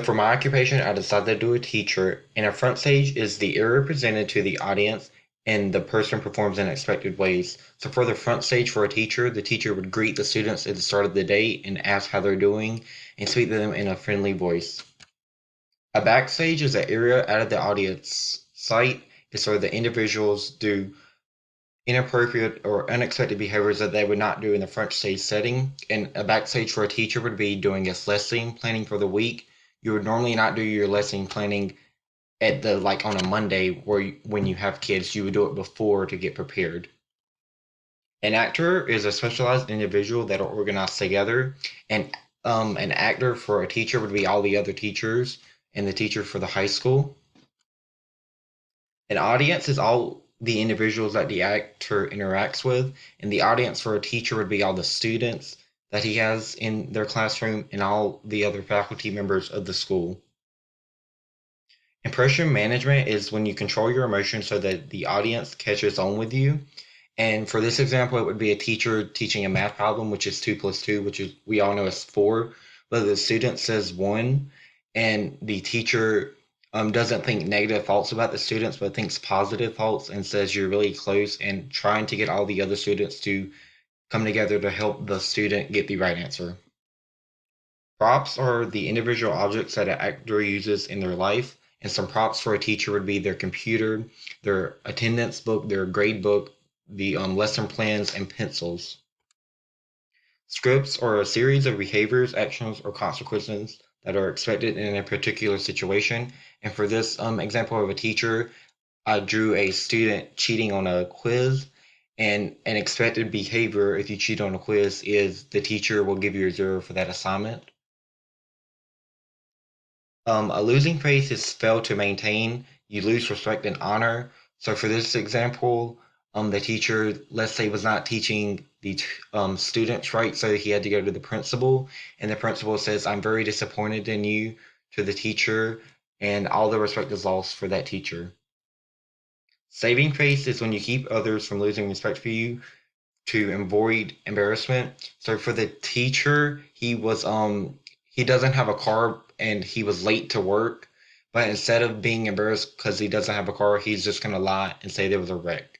So for my occupation, I decided to do a teacher, and a front stage is the area presented to the audience and the person performs in expected ways. So for the front stage for a teacher, the teacher would greet the students at the start of the day and ask how they're doing and speak to them in a friendly voice. A backstage is an area out of the audience sight. It's where the individuals do inappropriate or unexpected behaviors that they would not do in the front stage setting. And a backstage for a teacher would be doing its lesson planning for the week. You would normally not do your lesson planning at the like on a Monday when you have kids, you would do it before to get prepared. An actor is a specialized individual that are organized together, and an actor for a teacher would be all the other teachers and the teacher for the high school. An audience is all the individuals that the actor interacts with, and the audience for a teacher would be all the students that he has in their classroom and all the other faculty members of the school. Impression management is when you control your emotions so that the audience catches on with you. And for this example, it would be a teacher teaching a math problem, which is 2 plus 2, which is we all know is 4, but the student says 1, and the teacher doesn't think negative thoughts about the students, but thinks positive thoughts and says you're really close and trying to get all the other students to come together to help the student get the right answer. Props are the individual objects that an actor uses in their life, and some props for a teacher would be their computer, their attendance book, their grade book, the lesson plans, and pencils. Scripts are a series of behaviors, actions, or consequences that are expected in a particular situation. And for this example of a teacher, I drew a student cheating on a quiz. And an expected behavior, if you cheat on a quiz, is the teacher will give you a 0 for that assignment. A losing face is fail to maintain. You lose respect and honor. So for this example, the teacher, let's say, was not teaching the students right, so he had to go to the principal, and the principal says, "I'm very disappointed in you," to the teacher, and all the respect is lost for that teacher. Saving face is when you keep others from losing respect for you to avoid embarrassment. So for the teacher, he doesn't have a car and he was late to work, but instead of being embarrassed because he doesn't have a car, he's just gonna lie and say there was a wreck.